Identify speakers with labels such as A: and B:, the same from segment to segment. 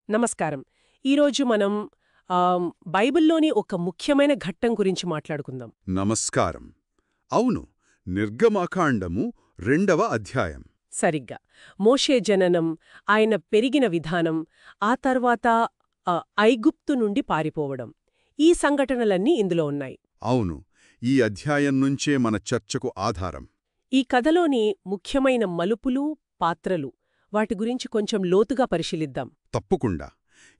A: నమస్కారం. ఈరోజు మనం బైబిల్లోని ఒక ముఖ్యమైన ఘట్టం గురించి మాట్లాడుకుందాం.
B: నమస్కారం. అవును, నిర్గమకాండము 2వ అధ్యాయం.
A: సరిగ్గా మోషే జననం, ఆయన పెరిగిన విధానం, ఆ తర్వాత ఐగుప్తు నుండి పారిపోవడం, ఈ సంఘటనలన్నీ ఇందులో ఉన్నాయి.
B: అవును, ఈ అధ్యాయం నుంచే మన చర్చకు ఆధారం.
A: ఈ కథలోని ముఖ్యమైన మలుపులు, పాత్రలు, వాటి గురించి కొంచెం లోతుగా పరిశీలిద్దాం.
B: తప్పకుండా.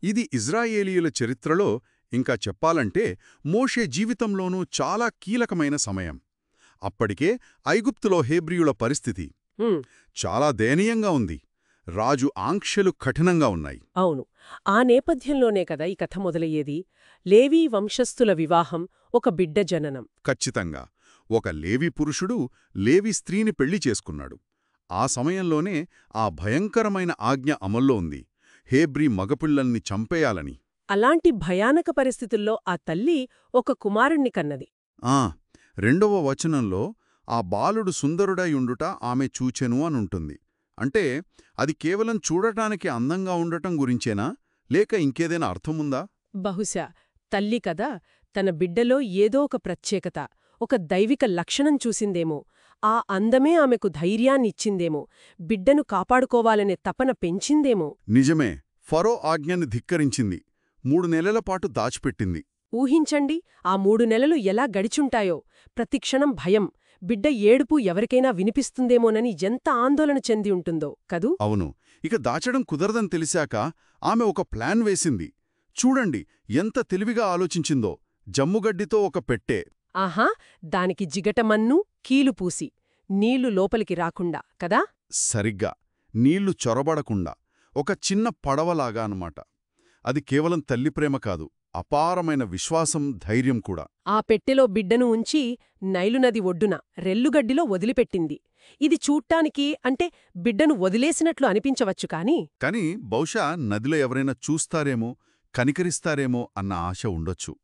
B: ఇది ఇజ్రాయేలీయుల చరిత్రలో, ఇంకా చెప్పాలంటే మోషే జీవితంలోనూ చాలా కీలకమైన సమయం. అప్పటికే ఐగుప్తులో హెబ్రీయుల పరిస్థితి చాలా దయనీయంగా ఉంది. రాజు ఆంక్షలు కఠినంగా ఉన్నాయి.
A: అవును, ఆ నేపథ్యంలోనే కదా ఈ కథ మొదలయ్యేది. లేవీ వంశస్థుల వివాహం, ఒక బిడ్డ జననం.
B: ఖచ్చితంగా. ఒక లేవి పురుషుడు లేవి స్త్రీని పెళ్లి చేసుకున్నాడు. ఆ సమయంలోనే ఆ భయంకరమైన ఆజ్ఞ అమల్లో ఉంది, హేబ్రీ మగపిల్లల్ని చంపేయాలని.
A: అలాంటి భయానక పరిస్థితుల్లో ఆ తల్లి ఒక కుమారుణ్ణి కన్నది.
B: 2వ వచనంలో ఆ బాలుడు సుందరుడైయుండుట ఆమె చూచెను అనుంటుంది. అంటే అది కేవలం చూడటానికి అందంగా ఉండటం గురించేనా, లేక ఇంకేదైనా అర్థముందా?
A: బహుశా తల్లి కదా, తన బిడ్డలో ఏదో ఒక ప్రత్యేకత, ఒక దైవిక లక్షణం చూసిందేమో. ఆ అందమే ఆమెకు ధైర్యాన్నిచ్చిందేమో, బిడ్డను కాపాడుకోవాలనే తపన పెంచిందేమో.
B: నిజమే. ఫరో ఆజ్ఞని ధిక్కరించింది. 3 నెలల పాటు దాచిపెట్టింది.
A: ఊహించండి, ఆ 3 నెలలు ఎలా గడిచుంటాయో. ప్రతిక్షణం భయం, బిడ్డ ఏడుపు ఎవరికైనా వినిపిస్తుందేమోనని ఎంత ఆందోళన చెంది ఉంటుందో కదూ.
B: అవును. ఇక దాచడం కుదరదని తెలిసాక ఆమె ఒక ప్లాన్ వేసింది. చూడండి ఎంత తెలివిగా ఆలోచించిందో. జమ్ముగడ్డితో ఒక పెట్టె.
A: ఆహా, దానికి జిగటమన్ను, కీలుపూసి, నీళ్లు లోపలికి రాకుండా కదా.
B: సరిగ్గా, నీళ్లు చొరబడకుండా ఒక చిన్న పడవలాగా అన్నమాట. అది కేవలం తల్లి ప్రేమ కాదు, అపారమైన విశ్వాసం, ధైర్యం కూడా.
A: ఆ పెట్టెలో బిడ్డను ఉంచి నైలునది ఒడ్డున రెల్లుగడ్డిలో వదిలిపెట్టింది. ఇది చూడ్డానికి అంటే బిడ్డను వదిలేసినట్లు అనిపించవచ్చు
B: కాని బహుశా నదిలో ఎవరైనా చూస్తారేమో, కనికరిస్తారేమో అన్న ఆశ ఉండొచ్చు.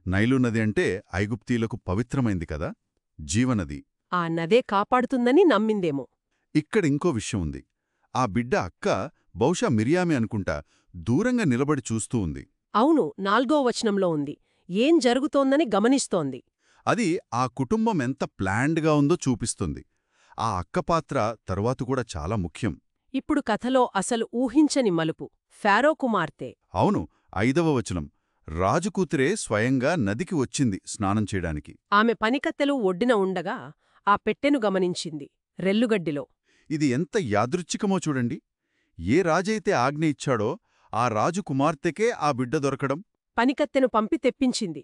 B: నైలునది అంటే ఐగుప్తీలకు పవిత్రమైంది కదా, జీవనది.
A: ఆ నదే కాపాడుతుందని నమ్మిందేమో.
B: ఇక్కడింకో విషయం ఉంది. ఆ బిడ్డ అక్క, బహుశా మిరియామే అనుకుంటా, దూరంగా నిలబడి చూస్తూ ఉంది.
A: అవును, 4వ వచనంలో ఉంది. ఏం జరుగుతోందని గమనిస్తోంది.
B: అది ఆ కుటుంబం ఎంత ప్లాన్డ్గా ఉందో చూపిస్తుంది. ఆ అక్క పాత్ర తరువాత కూడా చాలా ముఖ్యం.
A: ఇప్పుడు కథలో అసలు ఊహించని మలుపు, ఫారో కుమార్తె.
B: అవును, 5వ వచనం. రాజుకూతురే స్వయంగా నదికి వచ్చింది స్నానం చేయడానికి.
A: ఆమె పనికత్తెలు ఒడ్డున ఉండగా ఆ పెట్టెను గమనించింది, రెల్లుగడ్డిలో.
B: ఇది ఎంత యాదృచ్ఛికమో చూడండి. ఏ రాజైతే ఆజ్ఞ ఇచ్చాడో ఆ రాజు కుమార్తెకే ఆ బిడ్డ దొరకడం.
A: పనికత్తెను పంపి తెప్పించింది.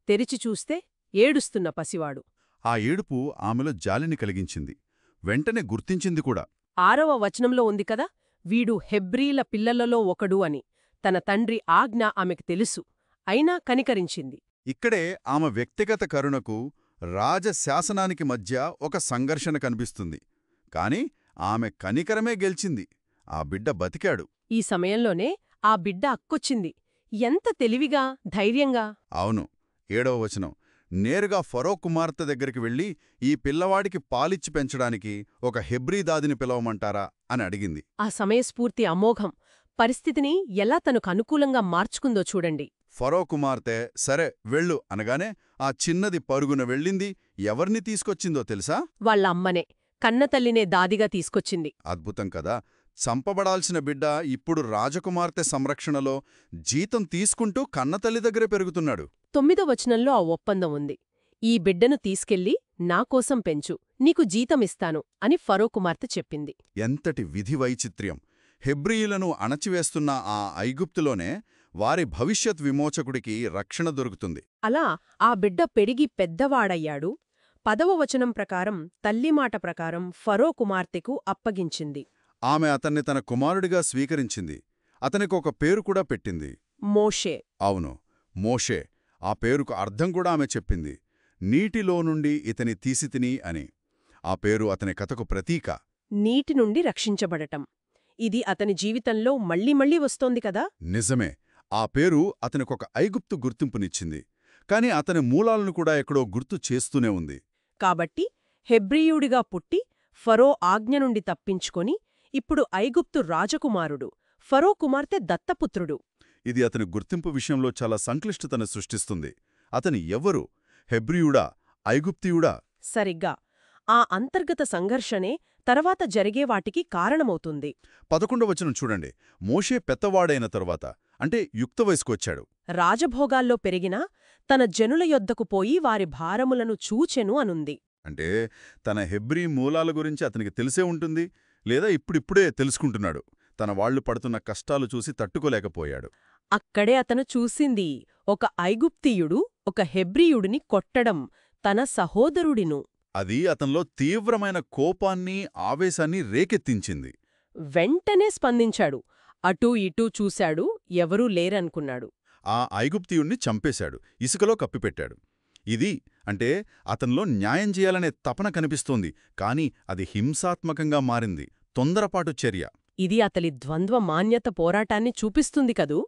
A: తెరిచి చూస్తే ఏడుస్తున్న పసివాడు.
B: ఆ ఏడుపు ఆమెలో జాలిని కలిగించింది. వెంటనే గుర్తించింది కూడా.
A: 6వ వచనంలో ఉంది కదా, వీడు హెబ్రీల పిల్లలలో ఒకడు అని. తన తండ్రి ఆజ్ఞ ఆమెకు తెలుసు, అయినా కనికరించింది.
B: ఇక్కడే ఆమె వ్యక్తిగత కరుణకు, రాజశాసనానికి మధ్య ఒక సంఘర్షణ కనిపిస్తుంది. కాని ఆమె కనికరమే గెలిచింది. ఆ బిడ్డ బతికాడు.
A: ఈ సమయంలోనే ఆ బిడ్డ అక్కొచ్చింది. ఎంత తెలివిగా, ధైర్యంగా.
B: అవును. 7వ వచనం. నేరుగా ఫరో కుమార్తె దగ్గరికి వెళ్లి, ఈ పిల్లవాడికి పాలిచ్చి పెంచడానికి ఒక హెబ్రీ దాదిని పిలవమంటారా అని అడిగింది.
A: ఆ సమయస్ఫూర్తి అమోఘం. పరిస్థితిని ఎలా తనకు అనుకూలంగా మార్చుకుందో చూడండి.
B: ఫరో కుమార్తె సరే వెళ్ళు అనగానే ఆ చిన్నది పరుగున వెళ్ళింది. ఎవర్ని తీసుకొచ్చిందో తెలుసా?
A: వాళ్ళ అమ్మనే, కన్నతల్లినే దాదిగా తీసుకొచ్చింది.
B: అద్భుతం కదా. చంపబడాల్సిన బిడ్డ ఇప్పుడు రాజకుమార్తె సంరక్షణలో జీతం తీసుకుంటూ కన్నతల్లి దగ్గరే పెరుగుతున్నాడు.
A: 9వ వచనంలో ఆ ఒప్పందం ఉంది. ఈ బిడ్డను తీసుకెళ్లి నాకోసం పెంచు, నీకు జీతమిస్తాను అని ఫరో కుమార్తె చెప్పింది.
B: ఎంతటి విధి వైచిత్ర్యం! హెబ్రీయులను అణచివేస్తున్న ఆ ఐగుప్తులోనే వారి భవిష్యత్ విమోచకుడికి రక్షణ దొరుకుతుంది.
A: అలా ఆ బిడ్డ పెరిగి పెద్దవాడయ్యాడు. 10వ వచనం ప్రకారం, తల్లిమాట ప్రకారం ఫరో కుమార్తెకు అప్పగించింది.
B: ఆమె అతన్ని తన కుమారుడిగా స్వీకరించింది. అతనికొక పేరు కూడా పెట్టింది,
A: మోషే.
B: అవును, మోషే. ఆ పేరుకు అర్థం కూడా ఆమె చెప్పింది, నీటిలో నుండి ఇతని తీసితిని అని. ఆ పేరు అతని కథకు ప్రతీక.
A: నీటి నుండి రక్షించబడటం, ఇది అతని జీవితంలో మళ్ళీ మళ్ళీ వస్తోంది కదా.
B: నిజమే. ఆ పేరు అతనికొక ఐగుప్తు గుర్తింపునిచ్చింది. కాని అతని మూలాలను కూడా ఎక్కడో గుర్తు చేస్తూనే ఉంది.
A: కాబట్టి హెబ్రీయుడిగా పుట్టి ఫరో ఆజ్ఞ నుండి తప్పించుకొని ఇప్పుడు ఐగుప్తు రాజకుమారుడు, ఫరో కుమార్తె దత్తపుత్రుడు.
B: ఇది అతని గుర్తింపు విషయంలో చాలా సంక్లిష్టతను సృష్టిస్తుంది. అతని ఎవరు? హెబ్రీయుడా? ఐగుప్తీయుడా?
A: సరిగ్గా ఆ అంతర్గత సంఘర్షణే తర్వాత జరిగే వాటికి కారణమవుతుంది.
B: 11వ వచనం చూడండి. మోషే పెద్దవాడైన తరువాత, అంటే యుక్త వయసుకొచ్చాడు.
A: రాజభోగాల్లో పెరిగినా తన జనుల యొద్దకు పోయి వారి భారములను చూచెను అనుంది.
B: అంటే తన హెబ్రీ మూలాల గురించి అతనికి తెలిసే ఉంటుంది, లేదా ఇప్పుడిప్పుడే తెలుసుకుంటున్నాడు. తన వాళ్లు పడుతున్న కష్టాలు చూసి తట్టుకోలేకపోయాడు.
A: అక్కడే అతను చూసింది ఒక ఐగుప్తీయుడు ఒక హెబ్రీయుడిని కొట్టడం, తన సహోదరుడిను.
B: అది అతనిలో తీవ్రమైన కోపాన్ని, ఆవేశాన్ని రేకెత్తించింది.
A: వెంటనే స్పందించాడు. అటూ ఇటూ చూశాడు, ఎవరూ లేరనుకున్నాడు.
B: ఆ ఐగుప్తీయుణ్ణి చంపేశాడు, ఇసుకలో కప్పిపెట్టాడు. ఇది అంటే అతనిలో న్యాయం చేయాలనే తపన కనిపిస్తోంది, కాని అది హింసాత్మకంగా మారింది. తొందరపాటు చర్య.
A: ఇది అతలి ద్వంద్వ మాన్యత పోరాటాన్ని చూపిస్తుంది కదూ.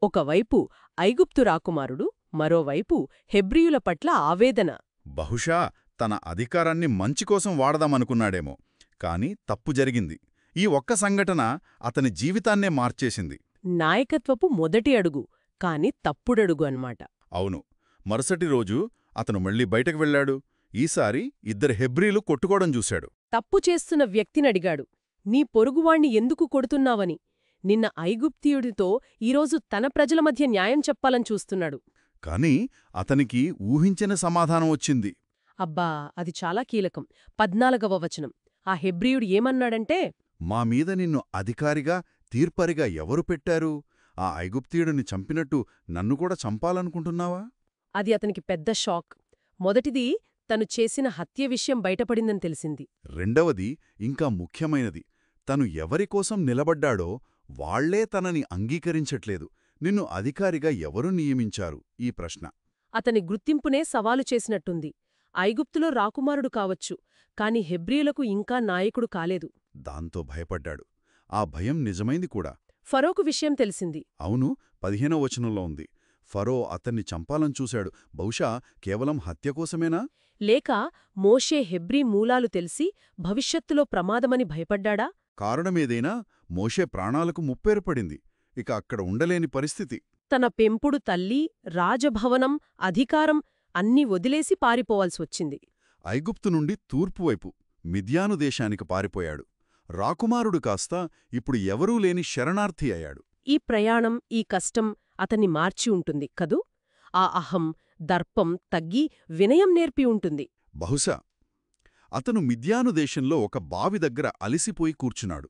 A: ఒకవైపు ఐగుప్తు రాకుమారుడు, మరోవైపు హెబ్రీయుల పట్ల ఆవేదన.
B: బహుశా తన అధికారాన్ని మంచికోసం వాడదామనుకున్నాడేమో, కాని తప్పు జరిగింది. ఈ ఒక్క సంఘటన అతని జీవితాన్నే మార్చేసింది.
A: నాయకత్వపు మొదటి అడుగు, కాని తప్పుడడుగు అన్మాట.
B: అవును. మరుసటి రోజు అతను మళ్లీ బయటకు వెళ్లాడు. ఈసారి ఇద్దరు హెబ్రీలు కొట్టుకోవడం చూశాడు.
A: తప్పు చేస్తున్న వ్యక్తినడిగాడు, నీ పొరుగువాణ్ణి ఎందుకు కొడుతున్నావని. నిన్న ఐగుప్తీయుడితో ఈరోజు తన ప్రజల మధ్య న్యాయం చెప్పాలని చూస్తున్నాడు.
B: కాని అతనికి ఊహించిన సమాధానం వచ్చింది.
A: అబ్బా, అది చాలా కీలకం. 14వ వచనం. ఆ హెబ్రీయుడు ఏమన్నాడంటే,
B: మా మీద నిన్ను అధికారిగా, తీర్పరిగా ఎవరు పెట్టారు? ఆ ఐగుప్తీయుడిని చంపినట్టు నన్ను కూడా చంపాలనుకుంటున్నావా?
A: అది అతనికి పెద్ద షాక్. మొదటిది, తను చేసిన హత్య విషయం బయటపడిందని తెలిసింది.
B: రెండవది, ఇంకా ముఖ్యమైనది, తను ఎవరికోసం నిలబడ్డాడో వాళ్లే తనని అంగీకరించట్లేదు. నిన్ను అధికారిగా ఎవరు నియమించారు? ఈ ప్రశ్న
A: అతని గుర్తింపునే సవాలు చేసినట్టుంది. ఐగుప్తులో రాకుమారుడు కావచ్చు, కాని హెబ్రీయులకు ఇంకా నాయకుడు కాలేదు.
B: దాంతో భయపడ్డాడు. ఆ భయం నిజమైంది కూడా.
A: ఫరోకు విషయం తెలిసింది.
B: అవును. 15వ వచనంలో ఉంది. ఫరో అతన్ని చంపాలని చూశాడు. బహుశా కేవలం హత్యకోసమేనా?
A: లేక మోషే హెబ్రీ మూలాలు తెలిసి భవిష్యత్తులో ప్రమాదమని భయపడ్డాడా?
B: కారణమేదైనా మోషే ప్రాణాలకు ముప్పేర్పడింది. ఇక అక్కడ ఉండలేని పరిస్థితి.
A: తన పెంపుడు తల్లి, రాజభవనం, అధికారం అన్నీ వదిలేసి పారిపోవాల్సొచ్చింది.
B: ఐగుప్తు నుండి తూర్పువైపు మిద్యాను దేశానికి పారిపోయాడు. రాకుమారుడు కాస్త ఇప్పుడు ఎవరూ లేని శరణార్థి అయ్యాడు.
A: ఈ ప్రయాణం, ఈ కష్టం అతన్ని మార్చి ఉంటుంది కదూ. ఆ అహం, దర్పం తగ్గి వినయం నేర్పి ఉంటుంది.
B: బహుశా అతను మిద్యాను దేశంలో ఒక బావి దగ్గర అలిసిపోయి కూర్చున్నాడు.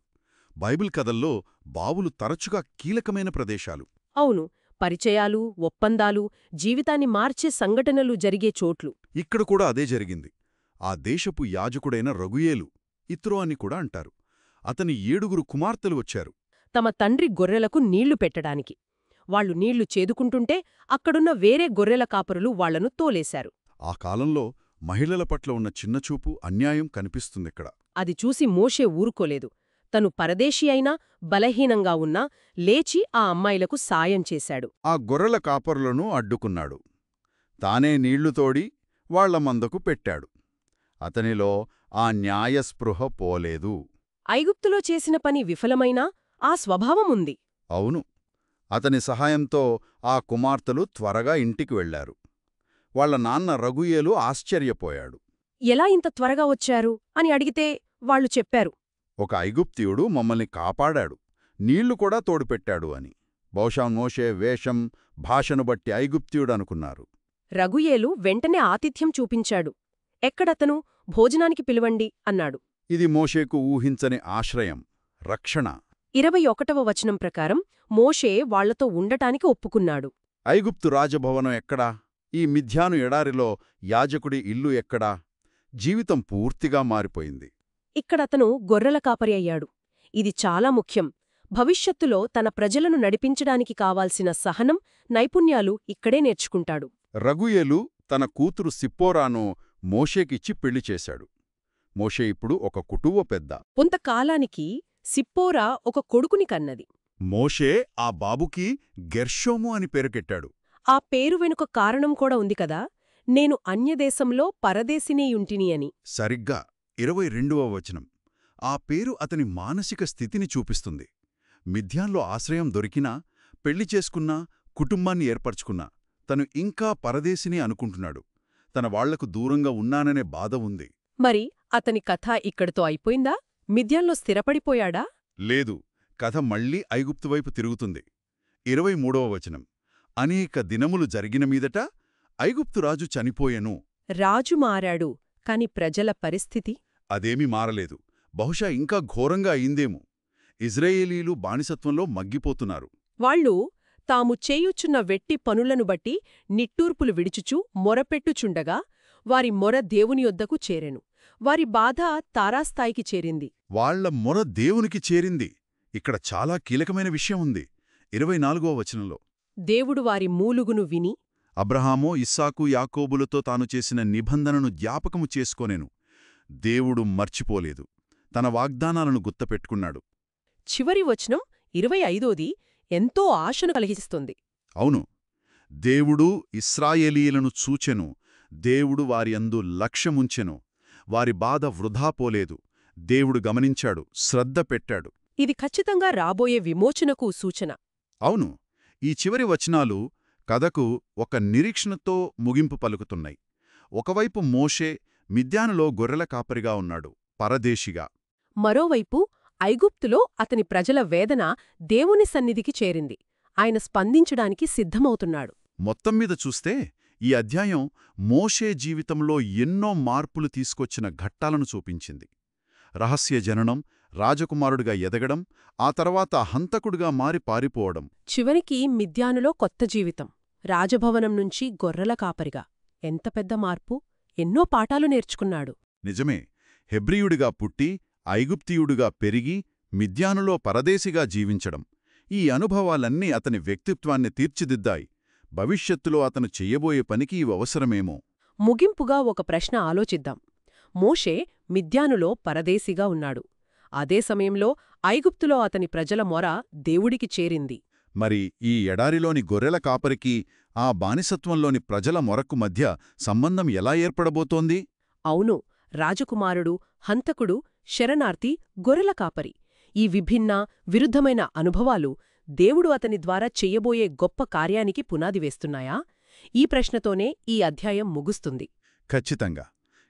B: బైబిల్ కథల్లో బావులు తరచుగా కీలకమైన ప్రదేశాలు.
A: అవును, పరిచయాలు, ఒప్పందాలు, జీవితాన్ని మార్చే సంఘటనలు జరిగే చోట్లు.
B: ఇక్కడ కూడా అదే జరిగింది. ఆ దేశపు యాజకుడైన రగుయేలు, ఇత్రో అని కూడా అంటారు, అతని 7 కుమార్తెలు వచ్చారు.
A: తమ తండ్రి గొర్రెలకు నీళ్లు పెట్టడానికి. వాళ్లు నీళ్లు చేదుకుంటుంటే అక్కడున్న వేరే గొర్రెల కాపరులు వాళ్లను తోలేశారు.
B: ఆ కాలంలో మహిళల పట్ల ఉన్న చిన్నచూపు, అన్యాయం కనిపిస్తుందిక్కడ.
A: అది చూసి మోషే ఊరుకోలేదు. తను పరదేశీ అయినా, బలహీనంగా ఉన్నా లేచి ఆ అమ్మాయిలకు సాయం చేశాడు.
B: ఆ గొర్రెల కాపరులను అడ్డుకున్నాడు. తానే నీళ్లు తోడి వాళ్ల మందకు పెట్టాడు. అతనిలో ఆ న్యాయస్పృహ పోలేదు.
A: ఐగుప్తులో చేసిన పని విఫలమైనా ఆ స్వభావముంది.
B: అవును. అతని సహాయంతో ఆ కుమార్తెలు త్వరగా ఇంటికి వెళ్లారు. వాళ్ల నాన్న రగుయేలు ఆశ్చర్యపోయాడు.
A: ఎలా ఇంత త్వరగా వచ్చారు అని అడిగితే వాళ్లు చెప్పారు,
B: ఒక ఐగుప్తీయుడు మమ్మల్ని కాపాడాడు, నీళ్లు కూడా తోడుపెట్టాడు అని. బహుశా మోషే వేషం, భాషను బట్టి ఐగుప్తీయుడనుకున్నారు.
A: రగుయేలు వెంటనే ఆతిథ్యం చూపించాడు. ఎక్కడతను? భోజనానికి పిలువండి అన్నాడు.
B: ఇది మోషేకు ఊహించని ఆశ్రయం, రక్షణ.
A: 21వ వచనం ప్రకారం మోషే వాళ్లతో ఉండటానికి ఒప్పుకున్నాడు.
B: ఐగుప్తు రాజభవనం ఎక్కడా? ఈ మిథ్యాను ఎడారిలో యాజకుడి ఇల్లు ఎక్కడా? జీవితం పూర్తిగా మారిపోయింది.
A: ఇక్కడతను గొర్రెల కాపరి అయ్యాడు. ఇది చాలా ముఖ్యం. భవిష్యత్తులో తన ప్రజలను నడిపించడానికి కావాల్సిన సహనం, నైపుణ్యాలు ఇక్కడే నేర్చుకుంటాడు.
B: రగుయేలు తన కూతురు సిప్పోరాను మోషేకిచ్చి పెళ్లి చేశాడు. మోషే ఇప్పుడు ఒక కుటుంబ పెద్ద.
A: కొంతకాలానికి సిప్పోరా ఒక కొడుకుని కన్నది.
B: మోషే ఆ బాబుకి గెర్షోము అని పేరుకెట్టాడు.
A: ఆ పేరు వెనుక కారణం కూడా ఉంది కదా, నేను అన్యదేశంలో పరదేశినేయుంటిని అని.
B: సరిగ్గా 22వ వచనం. ఆ పేరు అతని మానసిక స్థితిని చూపిస్తుంది. మిథ్యాన్లో ఆశ్రయం దొరికినా, పెళ్లి చేసుకున్నా, కుటుంబాన్ని ఏర్పరచుకున్నా తను ఇంకా పరదేశిని అనుకుంటున్నాడు. తన వాళ్లకు దూరంగా ఉన్నాననే బాధ ఉంది.
A: మరి అతని కథ ఇక్కడితో అయిపోయిందా? మిథ్యాన్లో స్థిరపడిపోయాడా?
B: లేదు, కథ మళ్లీ ఐగుప్తువైపు తిరుగుతుంది. 23వ వచనం. అనేక దినములు జరిగిన మీదట ఐగుప్తురాజు చనిపోయెను.
A: రాజు మారాడు, కాని ప్రజల పరిస్థితి?
B: అదేమీ మారలేదు. బహుశా ఇంకా ఘోరంగా అయిందేమో. ఇజ్రాయేలీలు బానిసత్వంలో మగ్గిపోతున్నారు.
A: వాళ్ళు తాము చేయుచున్న వెట్టి పనులను బట్టి నిట్టూర్పులు విడుచుచూ మొరపెట్టుచుండగా వారి మొర దేవుని యొద్దకు చేరెను. వారి బాధ తారాస్థాయికి చేరింది.
B: వాళ్ల మొర దేవునికి చేరింది. ఇక్కడ చాలా కీలకమైన విషయం ఉంది. 24వ వచనంలో
A: దేవుడు వారి మూలుగును విని
B: అబ్రహాము, ఇస్సాకు, యాకోబులతో తాను చేసిన నిబంధనను జ్ఞాపకము చేసుకోనెను. దేవుడు మర్చిపోలేదు. తన వాగ్దానాలను గుర్తుపెట్టుకున్నాడు.
A: చివరి వచనం 25ది ఎంతో ఆశను కలిగిస్తుంది.
B: అవును, దేవుడు ఇశ్రాయేలీయులను చూచెను. దేవుడు వారి అందు లక్ష్యముంచెను. వారి బాధ వృధా పోలేదు. దేవుడు గమనించాడు, శ్రద్ధ పెట్టాడు.
A: ఇది ఖచ్చితంగా రాబోయే విమోచనకు సూచన.
B: అవును, ఈ చివరి వచనాలు కథకు ఒక నిరీక్షణతో ముగింపు పలుకుతున్నాయి. ఒకవైపు మోషే మిద్యానులో గొర్రెల కాపరిగా ఉన్నాడు, పరదేశిగా.
A: మరోవైపు ఐగుప్తులో అతని ప్రజల వేదన దేవుని సన్నిధికి చేరింది. ఆయన స్పందించడానికి సిద్ధమవుతున్నాడు.
B: మొత్తంమీద చూస్తే ఈ అధ్యాయం మోషే జీవితంలో ఎన్నో మార్పులు తీసుకొచ్చిన ఘట్టాలను చూపించింది. రహస్య జననం, రాజకుమారుడిగా ఎదగడం, ఆ తర్వాత హంతకుడిగా మారి పారిపోవడం.
A: చివరికి మిద్యానులో కొత్త జీవితం. రాజభవనం నుంచి గొర్రెల కాపరిగా. ఎంత పెద్ద మార్పు! ఎన్నో పాఠాలు నేర్చుకున్నాడు.
B: నిజమే, హెబ్రీయుడిగా పుట్టి ఐగుప్తీయుడిగా పెరిగి మిద్యానులో పరదేశిగా జీవించడం. ఈ అనుభవాలన్నీ అతని వ్యక్తిత్వాన్ని తీర్చిదిద్దాయి. భవిష్యత్తులో అతను చెయ్యబోయే పనికి ఇవి అవసరమేమో.
A: ముగింపుగా ఒక ప్రశ్న ఆలోచిద్దాం. మోషే మిద్యానులో పరదేశిగా ఉన్నాడు. అదే సమయంలో ఐగుప్తులో అతని ప్రజల మొర దేవుడికి చేరింది.
B: మరి ఈ ఎడారిలోని గొర్రెల కాపరికి ఆ బానిసత్వంలోని ప్రజల మొరకు మధ్య సంబంధం ఎలా ఏర్పడబోతోంది?
A: అవును, రాజకుమారుడు, హంతకుడు, శరణార్థి, గొర్రెల కాపరి. ఈ విభిన్న, విరుద్ధమైన అనుభవాలు దేవుడు అతని ద్వారా చెయ్యబోయే గొప్ప కార్యానికి పునాది వేస్తున్నాయా? ఈ ప్రశ్నతోనే ఈ అధ్యాయం ముగుస్తుంది.
B: ఖచ్చితంగా.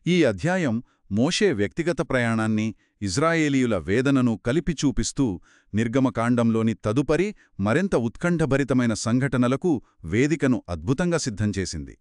B: ఈ అధ్యాయం మోషే వ్యక్తిగత ప్రయాణాన్ని, ఇజ్రాయేలీయుల వేదనను కలిపి చూపిస్తూ నిర్గమకాండంలోని తదుపరి మరింత ఉత్కంఠభరితమైన సంఘటనలకు వేదికను అద్భుతంగా సిద్ధం చేసింది.